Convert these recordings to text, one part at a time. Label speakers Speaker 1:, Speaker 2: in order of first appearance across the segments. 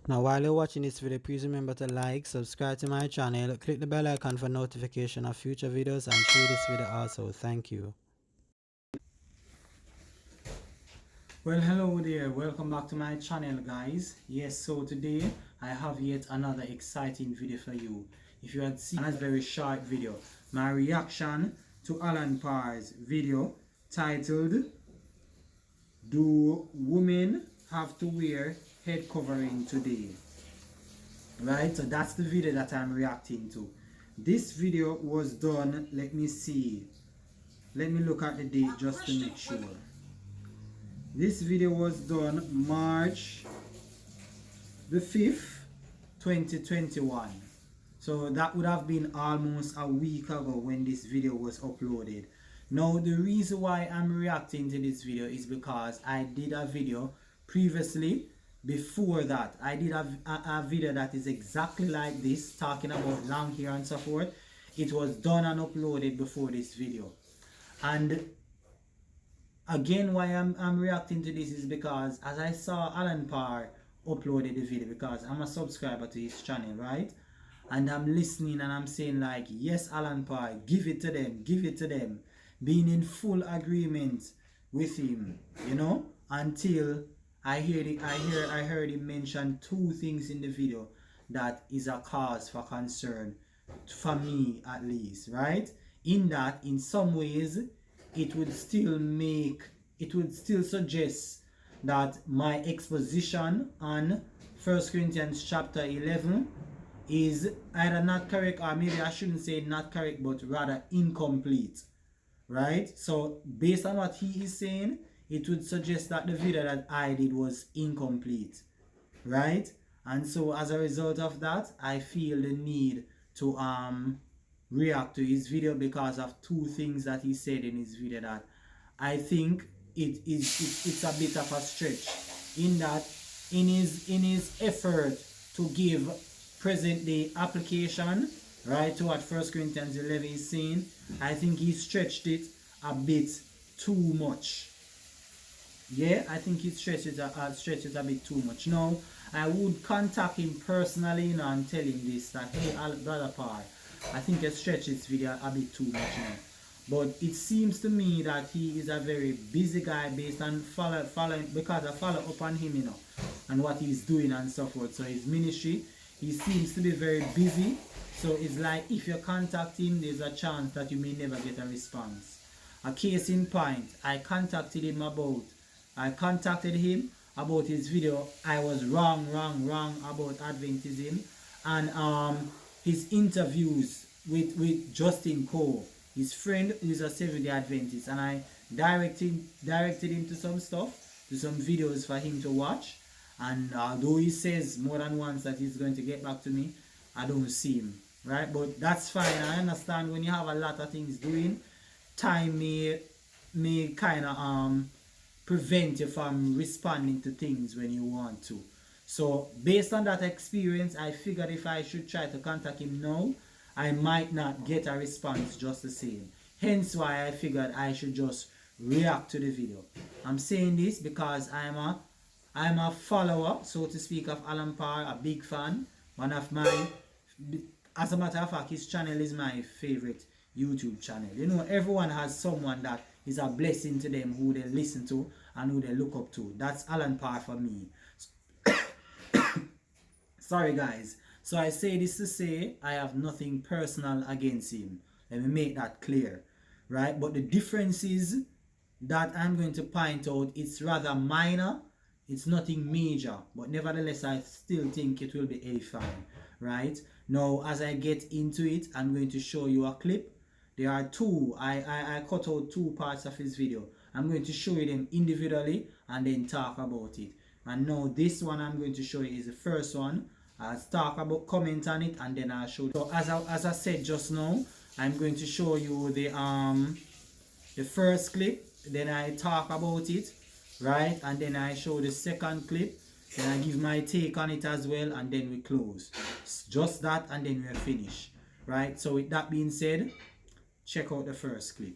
Speaker 1: Now while you're watching this video, please remember to like, subscribe to my channel, click the bell icon for notification of future videos, and share this video also. Thank you. Well, hello there, welcome back to my channel, guys. Yes, so today I have yet another exciting video for you. If you had seen a very short video, my reaction to Alan Parr's video titled "Do Women Have to Wear Head Covering Today?" Right, so that's the video that I'm reacting to. This video was done, let me see, let me look at the date just to make sure. This video was done March the 5th 2021, so that would have been almost a week ago when this video was uploaded. Now the reason why I'm reacting to this video is because I did a video previously. Before that, I did a video that is exactly like this, talking about long hair and so forth. It was done and uploaded before this video. And again, why I'm reacting to this is because as I saw Alan Parr uploaded the video, because I'm a subscriber to his channel, right? And I'm listening and I'm saying like, yes, Alan Parr, give it to them, give it to them. Being in full agreement with him, you know, until I heard him mention two things in the video that is a cause for concern, for me at least, right? In that, in some ways, it would still suggest that my exposition on 1 Corinthians chapter 11 is either not correct, or maybe I shouldn't say not correct, but rather incomplete, right? So based on what he is saying, it would suggest that the video that I did was incomplete, right? And so as a result of that, I feel the need to react to his video because of two things that he said in his video that I think it's a bit of a stretch, in that in his effort to give present day application, right, to what 1 Corinthians 11 is saying, I think he stretched it a bit too much. Yeah, I think he stretched it a bit too much. Now, I would contact him personally, you know, and tell him this, that, hey, Brother Parr, I think you stretched this video a bit too much now. But it seems to me that he is a very busy guy based on following, because I follow up on him, you know, and what he's doing and so forth. So his ministry, he seems to be very busy. So it's like if you contact him, there's a chance that you may never get a response. A case in point, I contacted him about his video. I was wrong about Adventism, and his interviews with Justin Cole, his friend who is a Seventh-day Adventist, and I directed him to some stuff, to some videos for him to watch. And although he says more than once that he's going to get back to me, I don't see him, right? But that's fine. I understand when you have a lot of things doing, time may kind of prevent you from responding to things when you want to. So based on that experience, I figured if I should try to contact him now, I might not get a response just the same. Hence why I figured I should just react to the video. I'm saying this because I'm a follower, so to speak, of Alan Parr, a big fan, one of my, as a matter of fact, his channel is my favorite YouTube channel. You know, everyone has someone that is a blessing to them, who they listen to and who they look up to. That's Alan Parr for me. Sorry guys. So I say this to say I have nothing personal against him. Let me make that clear, right? But the differences that I'm going to point out, it's rather minor. It's nothing major, but nevertheless I still think it will be edifying, right? Now as I get into it, I'm going to show you a clip. There are two. I cut out two parts of his video. I'm going to show you them individually and then talk about it. And now this one I'm going to show you is the first one. I'll talk about, comment on it, and then I'll show you. So as I said just now, I'm going to show you the first clip, then I talk about it, right? And then I show the second clip, then I give my take on it as well, and then we close. Just that, and then we're finished, right? So with that being said, check out the first clip.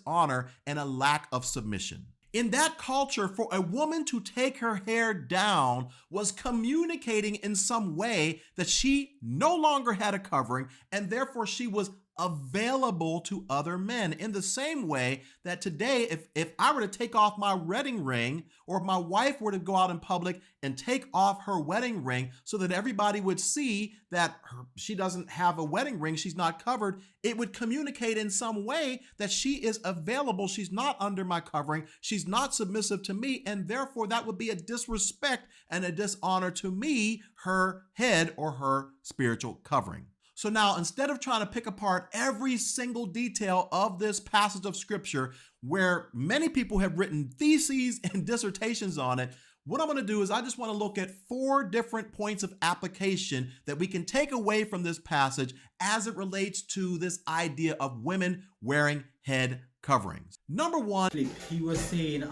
Speaker 2: Honor and a lack of submission. In that culture, for a woman to take her hair down was communicating in some way that she no longer had a covering, and therefore she was available to other men. In the same way that today, if I were to take off my wedding ring, or if my wife were to go out in public and take off her wedding ring so that everybody would see that she doesn't have a wedding ring, she's not covered, it would communicate in some way that she is available, she's not under my covering, she's not submissive to me, and therefore that would be a disrespect and a dishonor to me, her head or her spiritual covering. So now, instead of trying to pick apart every single detail of this passage of scripture, where many people have written theses and dissertations on it, what I'm going to do is I just want to look at 4 different points of application that we can take away from this passage as it relates to this idea of women wearing head coverings. Number 1,
Speaker 1: he was saying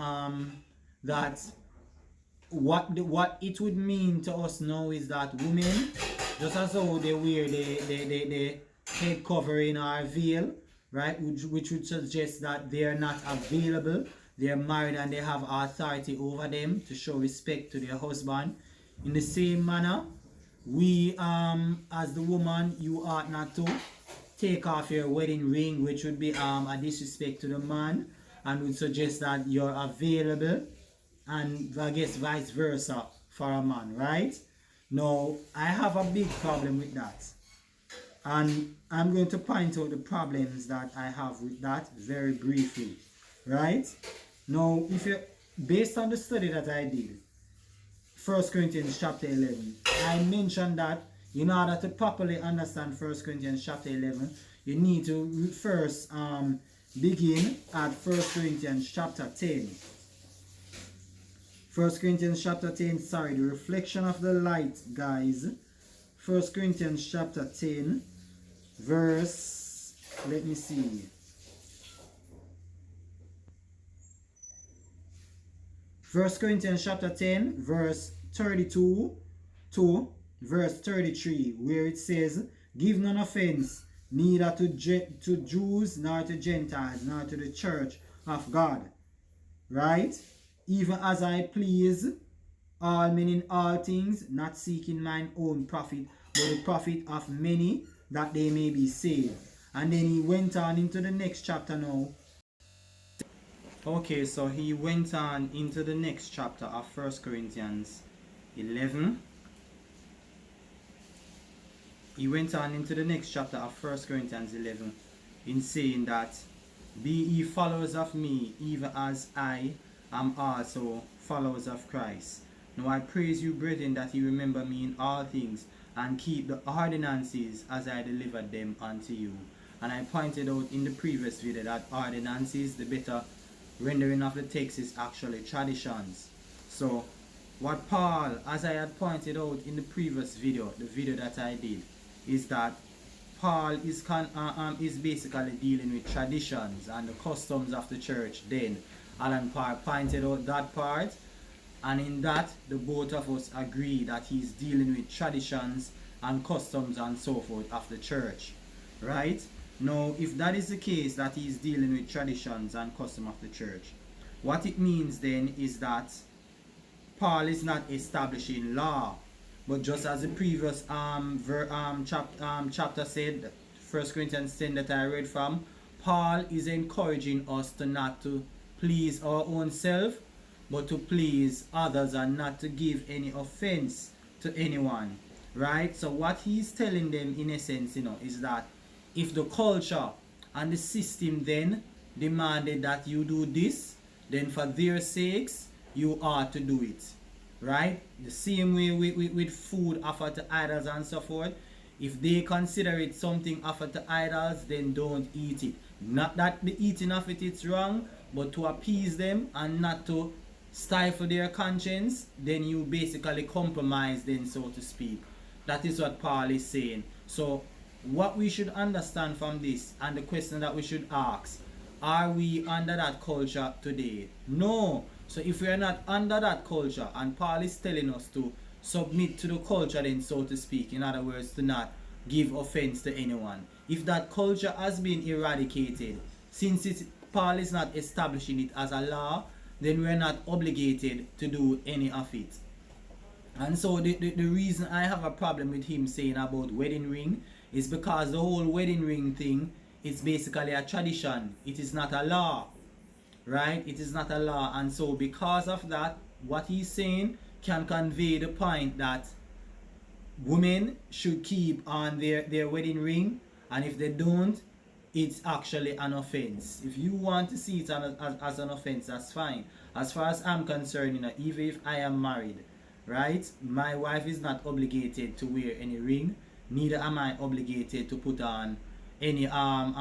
Speaker 1: that what it would mean to us now is that women, just as how they wear the head covering or veil, right, which would suggest that they are not available, they are married and they have authority over them to show respect to their husband. In the same manner, we as the woman, you ought not to take off your wedding ring, which would be a disrespect to the man and would suggest that you're available, and I guess vice versa for a man, right? Now, I have a big problem with that, and I'm going to point out the problems that I have with that very briefly, right? Now, if you, based on the study that I did, 1 Corinthians chapter 11, I mentioned that in order to properly understand 1 Corinthians chapter 11, you need to first begin at 1 Corinthians chapter 10. 1 Corinthians chapter 10, sorry, the reflection of the light, guys. 1 Corinthians chapter 10, verse, let me see. 1 Corinthians chapter 10, verse 32 to verse 33, where it says, give none offense, neither to Jews, nor to Gentiles, nor to the church of God. Right? Even as I please all men in all things, not seeking mine own profit, but the profit of many, that they may be saved. And then he went on into the next chapter now. Okay, so he went on into the next chapter of 1 Corinthians 11. He went on into the next chapter of 1 Corinthians 11 in saying that, be ye followers of me, even as I am also followers of Christ. Now I praise you, brethren, that ye remember me in all things, and keep the ordinances as I delivered them unto you. And I pointed out in the previous video that ordinances, the better rendering of the text, is actually traditions. So what Paul, as I had pointed out in the previous video, the video that I did, is that Paul is basically dealing with traditions and the customs of the church then. Alan Parr pointed out that part, and in that the both of us agree that he's dealing with traditions and customs and so forth of the church, right? Now, if that is the case, that he's dealing with traditions and custom of the church, what it means then is that Paul is not establishing law, but just as the previous chapter said, 1 Corinthians 10 that I read from, Paul is encouraging us to not to please our own self, but to please others and not to give any offense to anyone, right? So what he's telling them in essence, is that if the culture and the system then demanded that you do this, then for their sakes, you ought to do it, right? The same way with food offered to idols and so forth. If they consider it something offered to idols, then don't eat it. Not that the eating of it is wrong, but to appease them and not to stifle their conscience, then you basically compromise then, so to speak. That is what Paul is saying. So what we should understand from this, and the question that we should ask, are we under that culture today? No. So if we are not under that culture, and Paul is telling us to submit to the culture then, so to speak, in other words, to not give offense to anyone. If that culture has been eradicated, since Paul is not establishing it as a law, then we're not obligated to do any of it. And so the reason I have a problem with him saying about wedding ring is because the whole wedding ring thing is basically a tradition. It is not a law, right? It is not a law. And so because of that, what he's saying can convey the point that women should keep on their wedding ring, and if they don't, it's actually an offense. If you want to see it as an offense, that's fine. As far as I'm concerned, even if I am married, right, my wife is not obligated to wear any ring, neither am I obligated to put on any my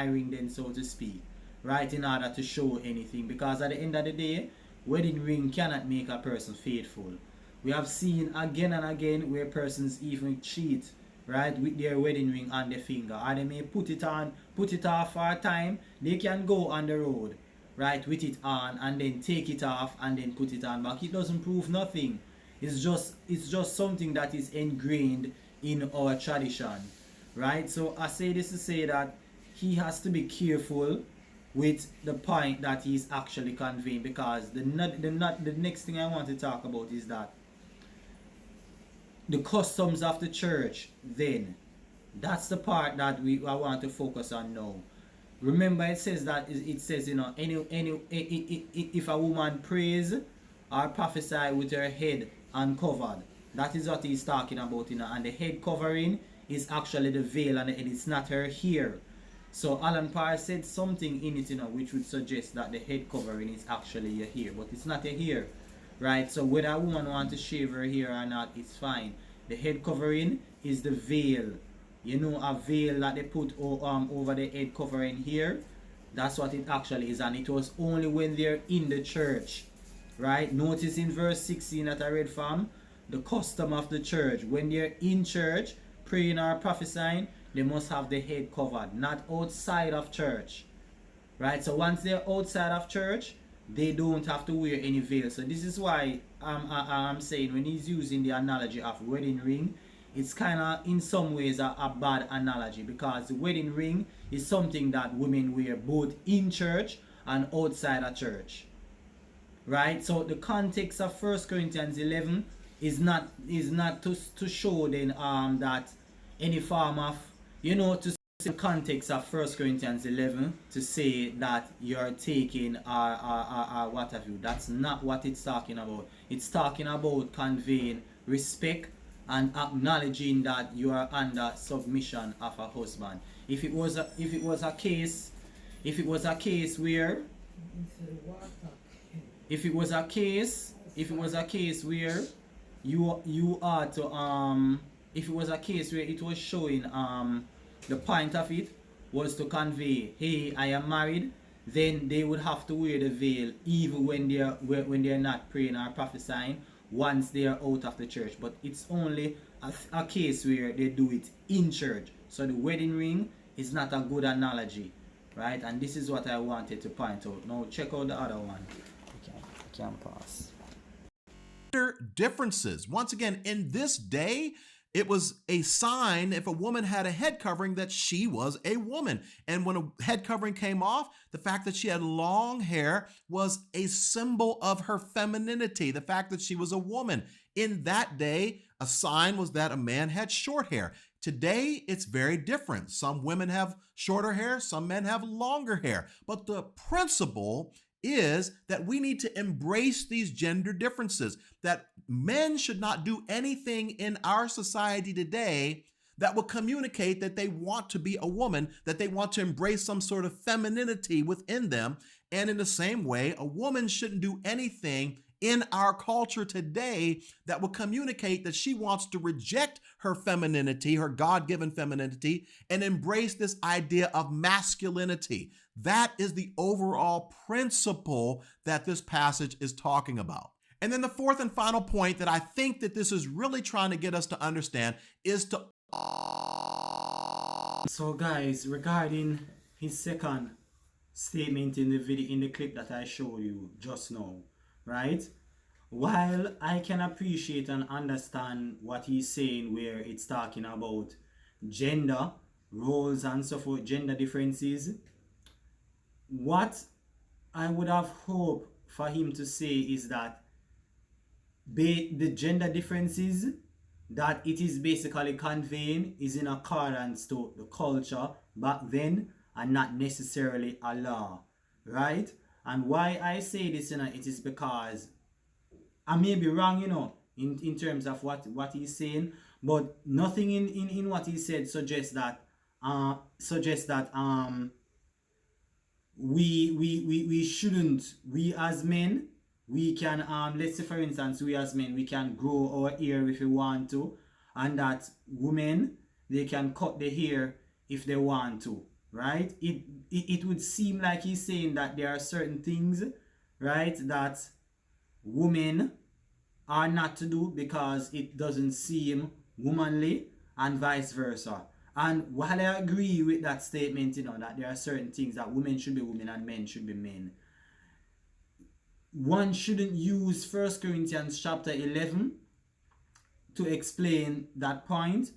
Speaker 1: ring, then, so to speak, right, in order to show anything, because at the end of the day, wedding ring cannot make a person faithful. We have seen again and again where persons even cheat, right, with their wedding ring on their finger, or they may put it on, put it off for a time. They can go on the road, right, with it on, and then take it off and then put it on back. It doesn't prove nothing. It's just something that is ingrained in our tradition, right? So I say this to say that he has to be careful with the point that he's actually conveying, because the next thing I want to talk about is that the customs of the church. Then that's the part that I want to focus on now. Remember, it says that it says, if a woman prays or prophesy with her head uncovered, that is what he's talking about, and the head covering is actually the veil, and it's not her hair. So Alan Parr said something in it, which would suggest that the head covering is actually your hair, but it's not your hair, right? So whether a woman wants to shave her hair or not, it's fine. The head covering is the veil. A veil that they put over the head covering here. That's what it actually is, and it was only when they're in the church, right? Notice in verse 16 that I read from, the custom of the church. When they're in church, praying or prophesying, they must have the head covered, not outside of church, right? So once they're outside of church, they don't have to wear any veil. So this is why I'm saying, when he's using the analogy of wedding ring, it's kind of in some ways a bad analogy, because the wedding ring is something that women wear both in church and outside of church, right? So the context of 1 Corinthians 11 is not to show then that any form of, to the context of 1 Corinthians 11 to say that you're taking or what have you. That's not what it's talking about. It's talking about conveying respect and acknowledging that you are under submission of a husband. If it was a case where you are to if it was a case where it was showing the point of it was to convey, hey, I am married, then they would have to wear the veil even when they're not praying or prophesying, once they are out of the church. But it's only a case where they do it in church. So the wedding ring is not a good analogy, right? And this is what I wanted to point out. Now check out the other one. I can pass.
Speaker 2: Differences. Once again, in this day, it was a sign, if a woman had a head covering, that she was a woman. And when a head covering came off, the fact that she had long hair was a symbol of her femininity, the fact that she was a woman. In that day, a sign was that a man had short hair. Today, it's very different. Some women have shorter hair, some men have longer hair. But the principle is that we need to embrace these gender differences, that men should not do anything in our society today that will communicate that they want to be a woman, that they want to embrace some sort of femininity within them. And in the same way, a woman shouldn't do anything in our culture today that will communicate that she wants to reject her femininity, her God-given femininity, and embrace this idea of masculinity. That is the overall principle that this passage is talking about. And then the fourth and final point that I think that this is really trying to get us to understand is to...
Speaker 1: So guys, regarding his second statement in the video, in the clip that I showed you just now, right? While I can appreciate and understand what he's saying, where it's talking about gender roles and so forth, gender differences, what I would have hoped for him to say is that the gender differences that it is basically conveying is in accordance to the culture back then and not necessarily a law, right? And why I say this, it is because I may be wrong, in terms of what he's saying, but nothing in what he said suggests that we shouldn't, we as men, we can let's say for instance, we as men, we can grow our hair if we want to, and that women, they can cut the hair if they want to, right? It would seem like he's saying that there are certain things, right, that women are not to do because it doesn't seem womanly, and vice versa. And while I agree with that statement, that there are certain things that women should be women and men should be men, one shouldn't use First Corinthians chapter 11 to explain that point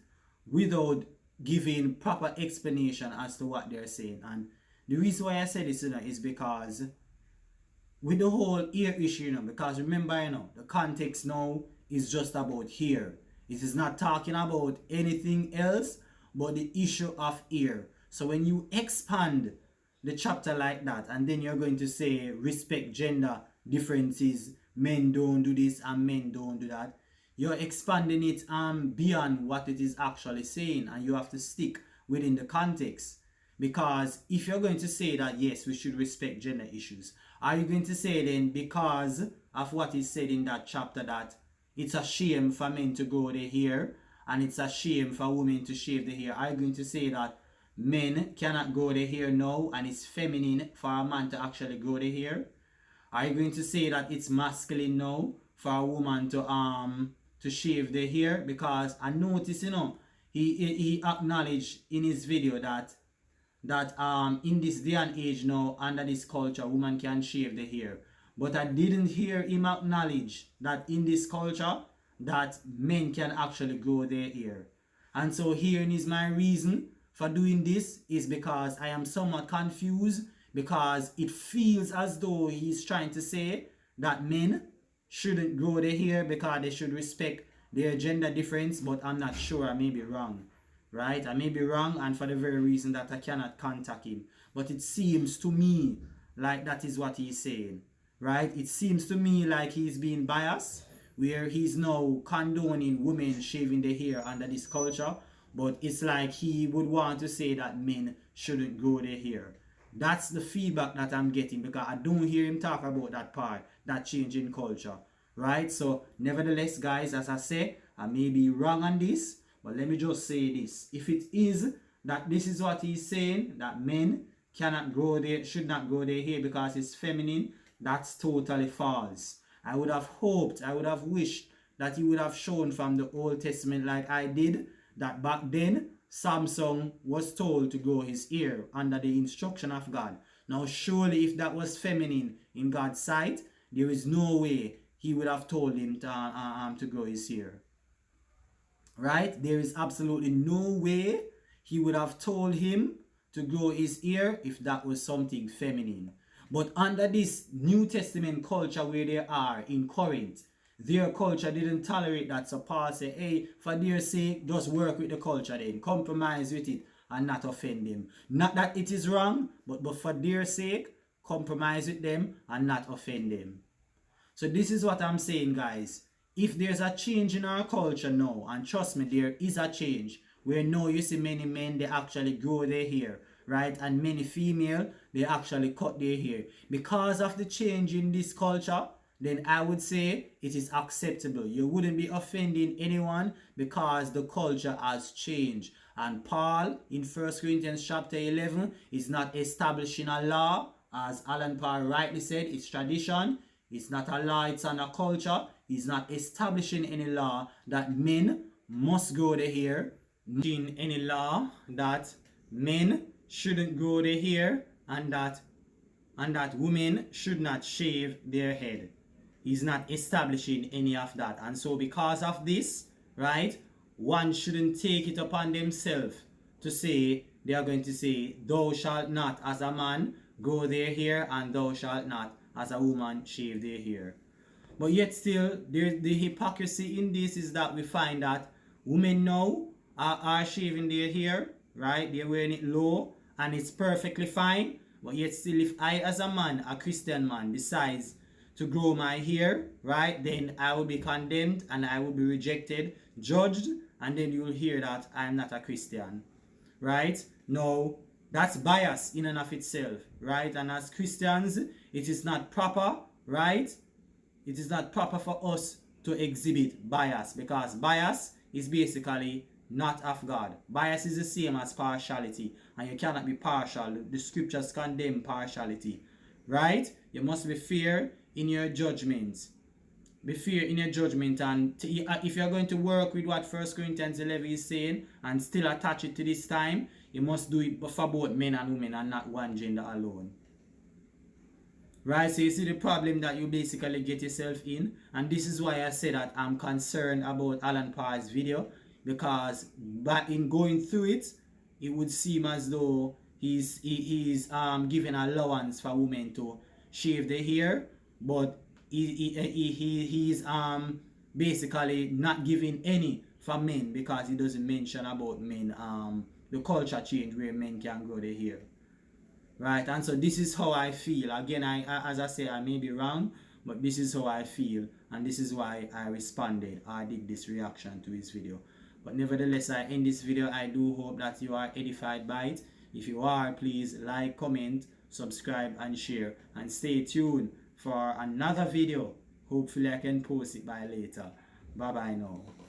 Speaker 1: without giving proper explanation as to what they're saying. And the reason why I say this, is because with the whole ear issue, because remember, the context now is just about here. It is not talking about anything else but the issue of ear. So when you expand the chapter like that, and then you're going to say respect gender differences, men don't do this and men don't do that, you're expanding it beyond what it is actually saying, and you have to stick within the context. Because if you're going to say that yes, we should respect gender issues, are you going to say then, because of what is said in that chapter, that it's a shame for men to grow their hair and it's a shame for women to shave their hair, are you going to say that men cannot grow their hair now and it's feminine for a man to actually grow their hair? Are you going to say that it's masculine now for a woman to shave their hair? Because I noticed, he acknowledged in his video that in this day and age now, under this culture, women can shave their hair. But I didn't hear him acknowledge that in this culture, that men can actually grow their hair. And so herein is my reason for doing this, is because I am somewhat confused, because it feels as though he's trying to say that men shouldn't grow their hair because they should respect their gender difference, but I'm not sure. I may be wrong, right? I may be wrong, and for the very reason that I cannot contact him. But it seems to me like that is what he's saying, right? It seems to me like he's being biased, where he's now condoning women shaving their hair under this culture, but it's like he would want to say that men shouldn't grow their hair. That's the feedback that I'm getting, because I don't hear him talk about that part, that change in culture, right? So nevertheless, guys, as I say, I may be wrong on this, but let me just say this. If it is that this is what he's saying, that men should not grow their hair because it's feminine, that's totally false. I would have hoped, I would have wished that he would have shown from the Old Testament, like I did, that back then Samson was told to grow his hair under the instruction of God. Now surely if that was feminine in God's sight, there is no way he would have told him to grow his hair. Right? There is absolutely no way he would have told him to grow his hair if that was something feminine. But under this New Testament culture where they are in Corinth, their culture didn't tolerate that. So Paul said, hey, for their sake, just work with the culture then. Compromise with it and not offend them. Not that it is wrong, but for their sake, compromise with them and not offend them. So this is what I'm saying, guys. If there's a change in our culture now, and trust me, there is a change, where now you see many men, they actually grow their hair, right? And many female, they actually cut their hair. Because of the change in this culture, then I would say it is acceptable. You wouldn't be offending anyone because the culture has changed. And Paul in 1 Corinthians chapter 11 is not establishing a law. As Alan Parr rightly said, it's tradition. It's not a law, it's not a culture. He's not establishing any law that men must grow their hair. In any law that men shouldn't grow their hair, and that women should not shave their head. He's not establishing any of that. And so because of this, right, one shouldn't take it upon themselves to say, they are going to say, thou shalt not as a man grow their hair, and thou shalt not as a woman shave their hair. But yet still, the hypocrisy in this is that we find that women now are shaving their hair, right? They're wearing it low, and it's perfectly fine. But yet still, if I as a man, a Christian man, decides to grow my hair, right, then I will be condemned and I will be rejected, judged, and then you'll hear that I'm not a Christian, right? No, that's bias in and of itself, right? And as Christians, it is not proper, right? It is not proper for us to exhibit bias, because bias is basically not of God. Bias is the same as partiality, and you cannot be partial. The scriptures condemn partiality, right? You must be fair in your judgments. Be fair in your judgment, and if you're going to work with what 1 Corinthians 11 is saying and still attach it to this time, you must do it for both men and women and not one gender alone. Right, so you see the problem that you basically get yourself in, and this is why I say that I'm concerned about Alan Parr's video, because in going through it, it would seem as though he's giving allowance for women to shave their hair, but he's basically not giving any for men, because he doesn't mention about men, the culture change where men can grow their hair. Right, and so this is how I feel. Again, as I say, I may be wrong, but this is how I feel, and this is why I responded. I did this reaction to his video. But nevertheless, I end this video. I do hope that you are edified by it. If you are, please like, comment, subscribe, and share. And stay tuned for another video. Hopefully, I can post it by later. Bye-bye now.